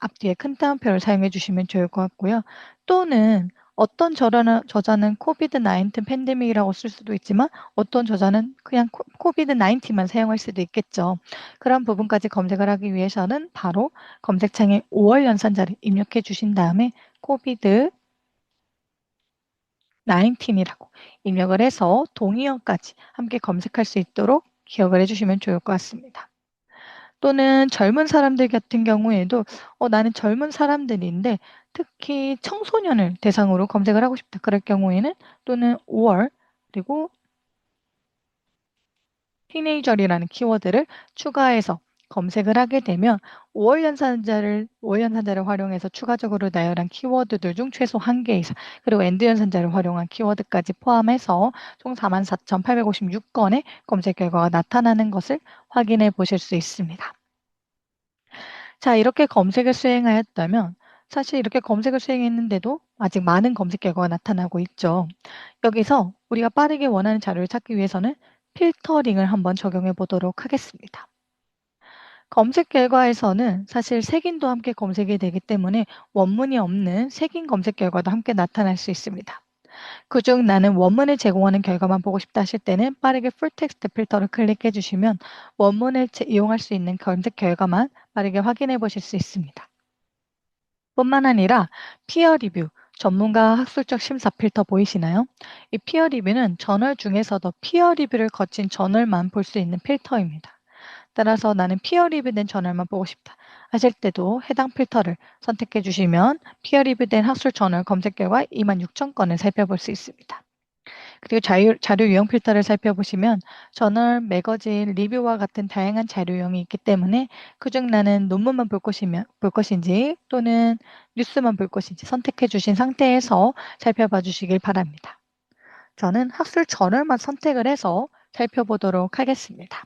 앞뒤에 큰 따옴표를 사용해 주시면 좋을 것 같고요. 또는 어떤 저자는 코비드-19 팬데믹이라고 쓸 수도 있지만 어떤 저자는 그냥 코비드-19만 사용할 수도 있겠죠. 그런 부분까지 검색을 하기 위해서는 바로 검색창에 5월 연산자를 입력해 주신 다음에 코비드 19이라고 입력을 해서 동의어까지 함께 검색할 수 있도록 기억을 해주시면 좋을 것 같습니다. 또는 젊은 사람들 같은 경우에도 나는 젊은 사람들인데 특히 청소년을 대상으로 검색을 하고 싶다. 그럴 경우에는 또는 5월 그리고 티네이저리라는 키워드를 추가해서 검색을 하게 되면 5월 연산자를 활용해서 추가적으로 나열한 키워드들 중 최소 1개 이상, 그리고 엔드 연산자를 활용한 키워드까지 포함해서 총 44,856건의 검색 결과가 나타나는 것을 확인해 보실 수 있습니다. 자, 이렇게 검색을 수행하였다면 사실 이렇게 검색을 수행했는데도 아직 많은 검색 결과가 나타나고 있죠. 여기서 우리가 빠르게 원하는 자료를 찾기 위해서는 필터링을 한번 적용해 보도록 하겠습니다. 검색 결과에서는 사실 색인도 함께 검색이 되기 때문에 원문이 없는 색인 검색 결과도 함께 나타날 수 있습니다. 그중 나는 원문을 제공하는 결과만 보고 싶다 하실 때는 빠르게 풀텍스트 필터를 클릭해 주시면 원문을 이용할 수 있는 검색 결과만 빠르게 확인해 보실 수 있습니다. 뿐만 아니라 피어 리뷰, 전문가 학술적 심사 필터 보이시나요? 이 피어 리뷰는 저널 중에서도 피어 리뷰를 거친 저널만 볼 수 있는 필터입니다. 따라서 나는 피어 리뷰된 저널만 보고 싶다 하실 때도 해당 필터를 선택해 주시면 피어 리뷰된 학술 저널 검색 결과 26,000건을 살펴볼 수 있습니다. 그리고 자료 유형 필터를 살펴보시면 저널, 매거진, 리뷰와 같은 다양한 자료 유형이 있기 때문에 그중 나는 논문만 볼 것인지 또는 뉴스만 볼 것인지 선택해 주신 상태에서 살펴봐 주시길 바랍니다. 저는 학술 저널만 선택을 해서 살펴보도록 하겠습니다.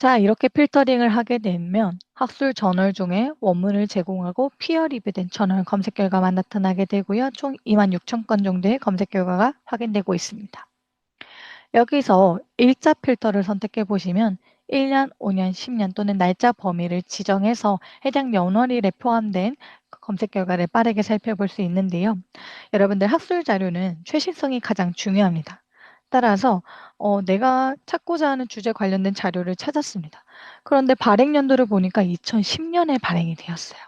자, 이렇게 필터링을 하게 되면 학술 저널 중에 원문을 제공하고 피어 리뷰된 저널 검색 결과만 나타나게 되고요. 총 26,000건 정도의 검색 결과가 확인되고 있습니다. 여기서 일자 필터를 선택해 보시면 1년, 5년, 10년 또는 날짜 범위를 지정해서 해당 연월일에 포함된 검색 결과를 빠르게 살펴볼 수 있는데요. 여러분들 학술 자료는 최신성이 가장 중요합니다. 따라서 내가 찾고자 하는 주제 관련된 자료를 찾았습니다. 그런데 발행 연도를 보니까 2010년에 발행이 되었어요.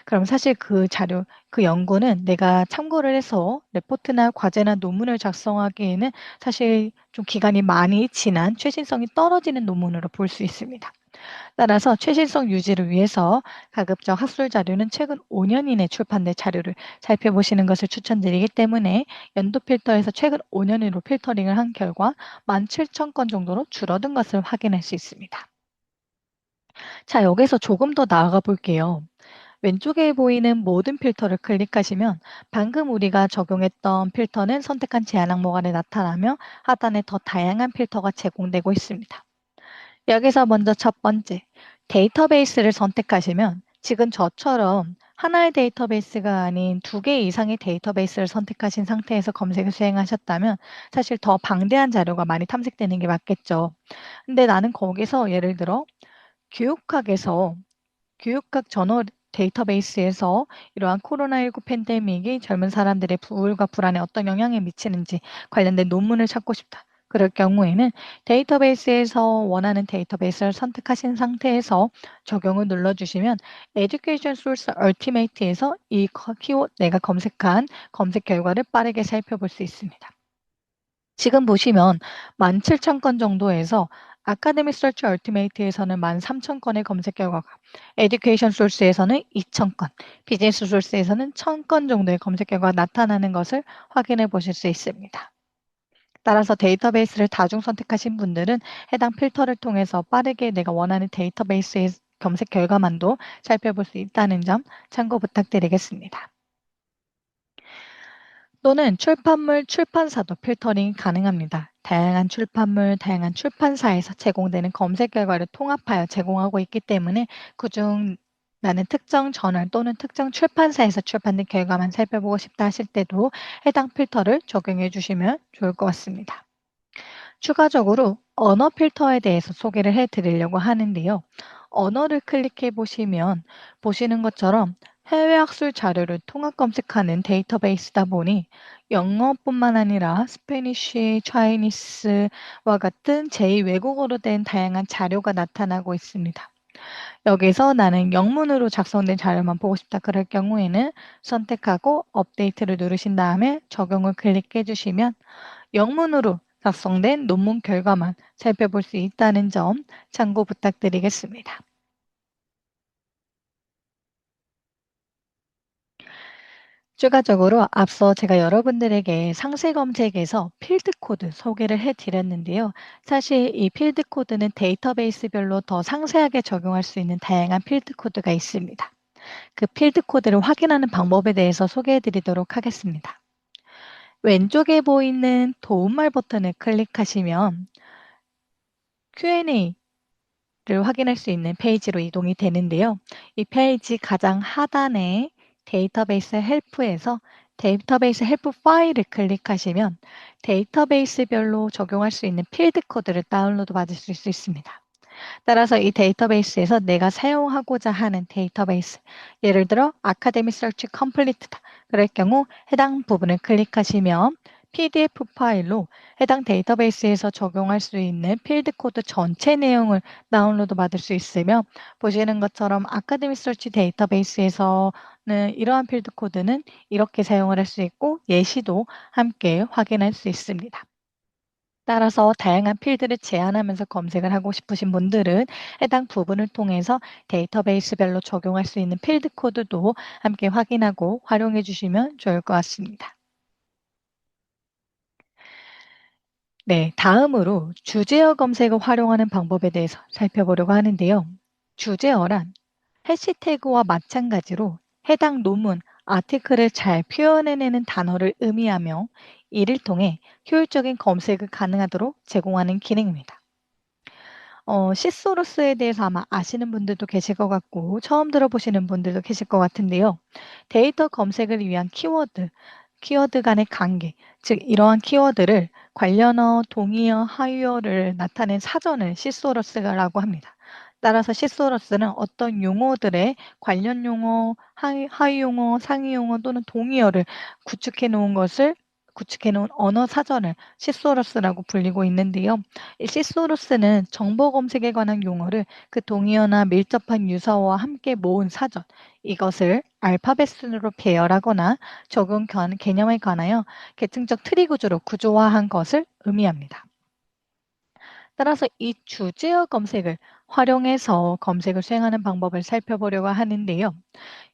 그럼 사실 그 자료, 그 연구는 내가 참고를 해서 레포트나 과제나 논문을 작성하기에는 사실 좀 기간이 많이 지난 최신성이 떨어지는 논문으로 볼 수 있습니다. 따라서 최신성 유지를 위해서 가급적 학술 자료는 최근 5년 이내 출판된 자료를 살펴보시는 것을 추천드리기 때문에 연도 필터에서 최근 5년으로 필터링을 한 결과 17,000건 정도로 줄어든 것을 확인할 수 있습니다. 자, 여기서 조금 더 나아가 볼게요. 왼쪽에 보이는 모든 필터를 클릭하시면 방금 우리가 적용했던 필터는 선택한 제한 항목 안에 나타나며 하단에 더 다양한 필터가 제공되고 있습니다. 여기서 먼저 첫 번째, 데이터베이스를 선택하시면 지금 저처럼 하나의 데이터베이스가 아닌 2개 이상의 데이터베이스를 선택하신 상태에서 검색을 수행하셨다면 사실 더 방대한 자료가 많이 탐색되는 게 맞겠죠. 근데 나는 거기서 예를 들어 교육학에서 교육학 저널 데이터베이스에서 이러한 코로나19 팬데믹이 젊은 사람들의 우울과 불안에 어떤 영향을 미치는지 관련된 논문을 찾고 싶다. 그럴 경우에는 데이터베이스에서 원하는 데이터베이스를 선택하신 상태에서 적용을 눌러주시면 Education Source Ultimate에서 이 키워드 내가 검색한 검색 결과를 빠르게 살펴볼 수 있습니다. 지금 보시면 17,000건 정도에서 아카데믹 서치 얼티메이트에서는 13,000건의 검색 결과가, 에듀케이션 소스에서는 2,000건, 비즈니스 소스에서는 1,000건 정도의 검색 결과가 나타나는 것을 확인해 보실 수 있습니다. 따라서 데이터베이스를 다중 선택하신 분들은 해당 필터를 통해서 빠르게 내가 원하는 데이터베이스의 검색 결과만도 살펴볼 수 있다는 점 참고 부탁드리겠습니다. 또는 출판물, 출판사도 필터링이 가능합니다. 다양한 출판물, 다양한 출판사에서 제공되는 검색 결과를 통합하여 제공하고 있기 때문에 그중 나는 특정 저널 또는 특정 출판사에서 출판된 결과만 살펴보고 싶다 하실 때도 해당 필터를 적용해 주시면 좋을 것 같습니다. 추가적으로 언어 필터에 대해서 소개를 해 드리려고 하는데요. 언어를 클릭해 보시면 보시는 것처럼 해외 학술 자료를 통합 검색하는 데이터베이스다 보니 영어뿐만 아니라 스페니쉬, 차이니스와 같은 제2외국어로 된 다양한 자료가 나타나고 있습니다. 여기서 나는 영문으로 작성된 자료만 보고 싶다 그럴 경우에는 선택하고 업데이트를 누르신 다음에 적용을 클릭해 주시면 영문으로 작성된 논문 결과만 살펴볼 수 있다는 점 참고 부탁드리겠습니다. 추가적으로 앞서 제가 여러분들에게 상세 검색에서 필드 코드 소개를 해드렸는데요. 사실 이 필드 코드는 데이터베이스별로 더 상세하게 적용할 수 있는 다양한 필드 코드가 있습니다. 그 필드 코드를 확인하는 방법에 대해서 소개해 드리도록 하겠습니다. 왼쪽에 보이는 도움말 버튼을 클릭하시면 Q&A 를 확인할 수 있는 페이지로 이동이 되는데요. 이 페이지 가장 하단에 데이터베이스 헬프에서 데이터베이스 헬프 파일을 클릭하시면 데이터베이스별로 적용할 수 있는 필드 코드를 다운로드 받을 수 있습니다. 따라서 이 데이터베이스에서 내가 사용하고자 하는 데이터베이스, 예를 들어 아카데믹 서치 컴플리트다. 그럴 경우 해당 부분을 클릭하시면 PDF 파일로 해당 데이터베이스에서 적용할 수 있는 필드 코드 전체 내용을 다운로드 받을 수 있으며 보시는 것처럼 아카데믹 서치 데이터베이스에서는 이러한 필드 코드는 이렇게 사용을 할 수 있고 예시도 함께 확인할 수 있습니다. 따라서 다양한 필드를 제한하면서 검색을 하고 싶으신 분들은 해당 부분을 통해서 데이터베이스별로 적용할 수 있는 필드 코드도 함께 확인하고 활용해 주시면 좋을 것 같습니다. 네, 다음으로 주제어 검색을 활용하는 방법에 대해서 살펴보려고 하는데요. 주제어란 해시태그와 마찬가지로 해당 논문, 아티클을 잘 표현해내는 단어를 의미하며 이를 통해 효율적인 검색을 가능하도록 제공하는 기능입니다. 시소로스에 대해서 아마 아시는 분들도 계실 것 같고 처음 들어보시는 분들도 계실 것 같은데요. 데이터 검색을 위한 키워드 간의 관계, 즉 이러한 키워드를 관련어, 동의어, 하위어를 나타낸 사전을 시소러스라고 합니다. 따라서 시소러스는 어떤 용어들의 관련 용어, 하위 용어, 상위 용어 또는 동의어를 구축해 놓은 언어 사전을 시소러스라고 불리고 있는데요. 이 시소러스는 정보 검색에 관한 용어를 그 동의어나 밀접한 유사어와 함께 모은 사전, 이것을 알파벳 순으로 배열하거나 적용 개념에 관하여 계층적 트리 구조로 구조화한 것을 의미합니다. 따라서 이 주제어 검색을 활용해서 검색을 수행하는 방법을 살펴보려고 하는데요.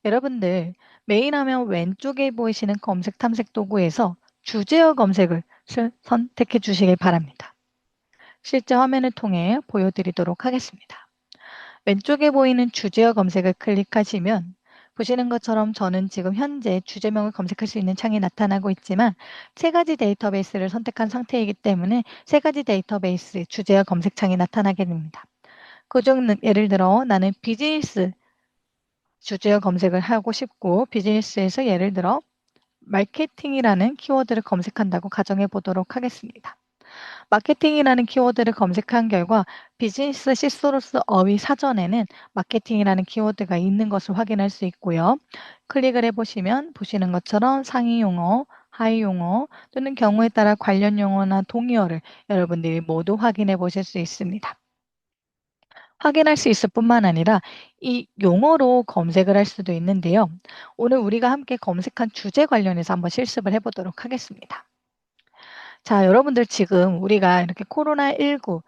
여러분들 메인 화면 왼쪽에 보이시는 검색 탐색 도구에서 주제어 검색을 선택해 주시길 바랍니다. 실제 화면을 통해 보여드리도록 하겠습니다. 왼쪽에 보이는 주제어 검색을 클릭하시면 보시는 것처럼 저는 지금 현재 주제명을 검색할 수 있는 창이 나타나고 있지만 세 가지 데이터베이스를 선택한 상태이기 때문에 세 가지 데이터베이스 주제어 검색창이 나타나게 됩니다. 그중 예를 들어 나는 비즈니스 주제어 검색을 하고 싶고 비즈니스에서 예를 들어 마케팅이라는 키워드를 검색한다고 가정해 보도록 하겠습니다. 마케팅이라는 키워드를 검색한 결과 비즈니스 시소로스 어휘 사전에는 마케팅이라는 키워드가 있는 것을 확인할 수 있고요. 클릭을 해보시면 보시는 것처럼 상위 용어, 하위 용어 또는 경우에 따라 관련 용어나 동의어를 여러분들이 모두 확인해 보실 수 있습니다. 확인할 수 있을 뿐만 아니라 이 용어로 검색을 할 수도 있는데요. 오늘 우리가 함께 검색한 주제 관련해서 한번 실습을 해 보도록 하겠습니다. 자, 여러분들 지금 우리가 이렇게 코로나19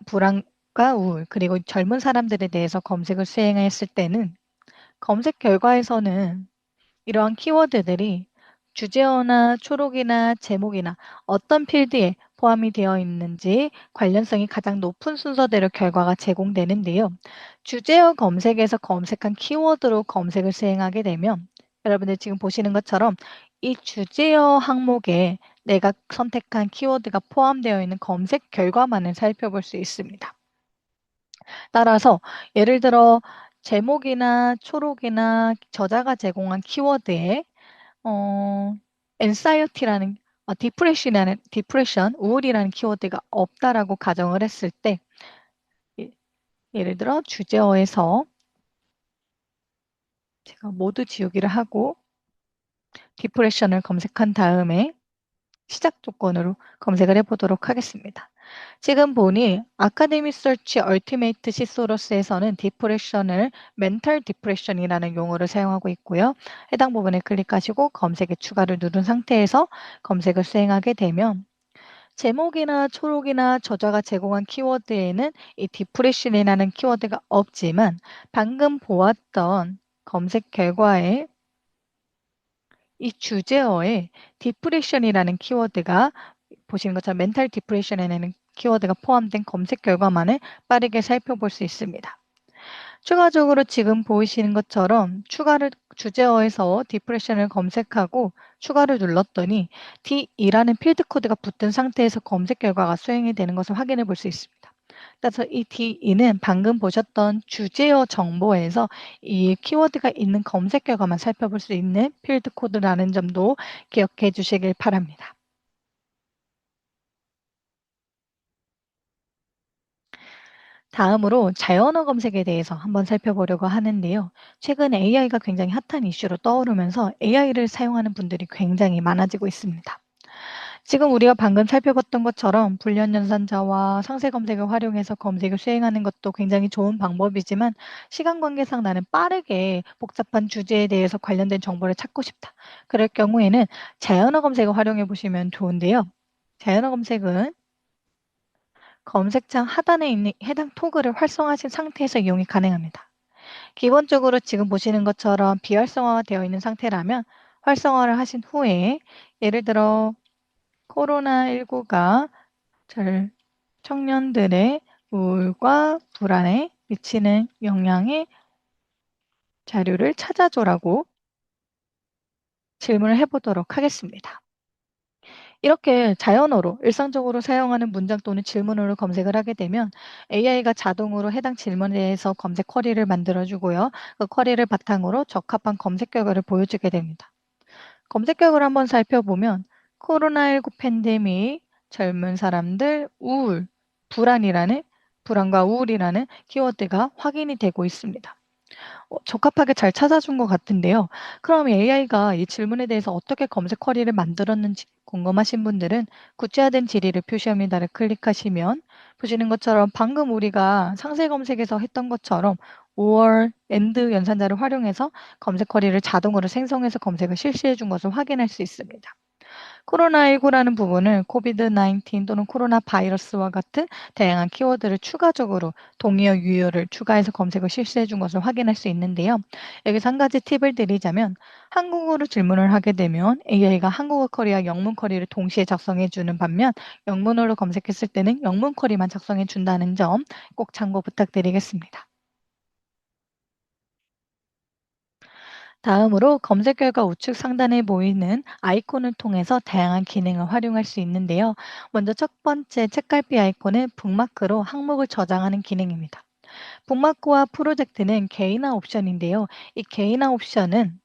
불안과 우울 그리고 젊은 사람들에 대해서 검색을 수행했을 때는 검색 결과에서는 이러한 키워드들이 주제어나 초록이나 제목이나 어떤 필드에 포함이 되어 있는지 관련성이 가장 높은 순서대로 결과가 제공되는데요. 주제어 검색에서 검색한 키워드로 검색을 수행하게 되면 여러분들 지금 보시는 것처럼 이 주제어 항목에 내가 선택한 키워드가 포함되어 있는 검색 결과만을 살펴볼 수 있습니다. 따라서 예를 들어 제목이나 초록이나 저자가 제공한 키워드에 어 anxiety라는 depression, 우울이라는 키워드가 없다라고 가정을 했을 때 예 예를 들어 주제어에서 제가 모두 지우기를 하고 depression을 검색한 다음에 시작 조건으로 검색을 해 보도록 하겠습니다. 지금 보니 아카데미 서치 얼티메이트 시소러스에서는 디프레션을 멘탈 디프레션이라는 용어를 사용하고 있고요. 해당 부분에 클릭하시고 검색에 추가를 누른 상태에서 검색을 수행하게 되면 제목이나 초록이나 저자가 제공한 키워드에는 이 디프레션이라는 키워드가 없지만 방금 보았던 검색 결과에 이 주제어에 디프레션이라는 키워드가 보시는 것처럼 멘탈 디프레션에는 키워드가 포함된 검색 결과만을 빠르게 살펴볼 수 있습니다. 추가적으로 지금 보이시는 것처럼 추가를 주제어에서 디프레션을 검색하고 추가를 눌렀더니 D2라는 필드 코드가 붙은 상태에서 검색 결과가 수행이 되는 것을 확인해 볼 수 있습니다. 따라서 이 D2는 방금 보셨던 주제어 정보에서 이 키워드가 있는 검색 결과만 살펴볼 수 있는 필드 코드라는 점도 기억해 주시길 바랍니다. 다음으로 자연어 검색에 대해서 한번 살펴보려고 하는데요. 최근 AI가 굉장히 핫한 이슈로 떠오르면서 AI를 사용하는 분들이 굉장히 많아지고 있습니다. 지금 우리가 방금 살펴봤던 것처럼 불련 연산자와 상세 검색을 활용해서 검색을 수행하는 것도 굉장히 좋은 방법이지만 시간 관계상 나는 빠르게 복잡한 주제에 대해서 관련된 정보를 찾고 싶다. 그럴 경우에는 자연어 검색을 활용해 보시면 좋은데요. 자연어 검색은 검색창 하단에 있는 해당 토글을 활성화하신 상태에서 이용이 가능합니다. 기본적으로 지금 보시는 것처럼 비활성화가 되어 있는 상태라면 활성화를 하신 후에 예를 들어 코로나19가 청년들의 우울과 불안에 미치는 영향의 자료를 찾아줘라고 질문을 해보도록 하겠습니다. 이렇게 자연어로 일상적으로 사용하는 문장 또는 질문으로 검색을 하게 되면 AI가 자동으로 해당 질문에 대해서 검색 쿼리를 만들어주고요. 그 쿼리를 바탕으로 적합한 검색 결과를 보여주게 됩니다. 검색 결과를 한번 살펴보면 코로나19 팬데믹, 젊은 사람들, 우울, 불안과 우울이라는 키워드가 확인이 되고 있습니다. 적합하게 잘 찾아준 것 같은데요. 그럼 AI가 이 질문에 대해서 어떻게 검색 쿼리를 만들었는지 궁금하신 분들은 구체화된 질의를 표시합니다를 클릭하시면 보시는 것처럼 방금 우리가 상세 검색에서 했던 것처럼 5월 엔드 연산자를 활용해서 검색 쿼리를 자동으로 생성해서 검색을 실시해 준 것을 확인할 수 있습니다. 코로나19라는 부분을 코비드-19 또는 코로나 바이러스와 같은 다양한 키워드를 추가적으로 동의어 유효를 추가해서 검색을 실시해 준 것을 확인할 수 있는데요. 여기서 한 가지 팁을 드리자면 한국어로 질문을 하게 되면 AI가 한국어 쿼리와 영문 쿼리를 동시에 작성해 주는 반면 영문어로 검색했을 때는 영문 쿼리만 작성해 준다는 점 꼭 참고 부탁드리겠습니다. 다음으로 검색 결과 우측 상단에 보이는 아이콘을 통해서 다양한 기능을 활용할 수 있는데요. 먼저 첫 번째 책갈피 아이콘은 북마크로 항목을 저장하는 기능입니다. 북마크와 프로젝트는 개인화 옵션인데요. 이 개인화 옵션은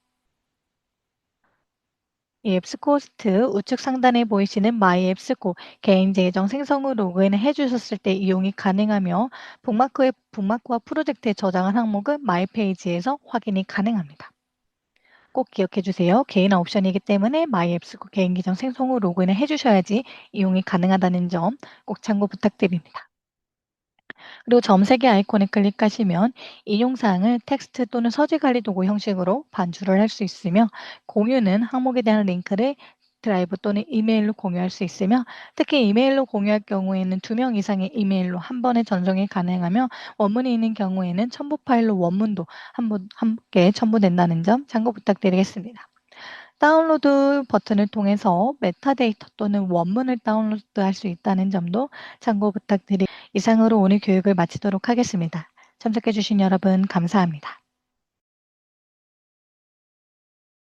이 앱스코스트 우측 상단에 보이시는 마이 앱스코 개인 계정 생성 후 로그인을 해주셨을 때 이용이 가능하며 북마크와 프로젝트에 저장한 항목은 마이 페이지에서 확인이 가능합니다. 꼭 기억해 주세요. 개인 옵션이기 때문에 마이앱스코 개인 계정 생성 후 로그인을 해 주셔야지 이용이 가능하다는 점 꼭 참고 부탁드립니다. 그리고 점세 개 아이콘을 클릭하시면 인용사항을 텍스트 또는 서재 관리 도구 형식으로 반출을 할 수 있으며 공유는 항목에 대한 링크를 드라이브 또는 이메일로 공유할 수 있으며 특히 이메일로 공유할 경우에는 2명 이상의 이메일로 한 번에 전송이 가능하며 원문이 있는 경우에는 첨부 파일로 원문도 함께 첨부된다는 점 참고 부탁드리겠습니다. 다운로드 버튼을 통해서 메타데이터 또는 원문을 다운로드할 수 있다는 점도 참고 부탁드립니다. 이상으로 오늘 교육을 마치도록 하겠습니다. 참석해주신 여러분 감사합니다.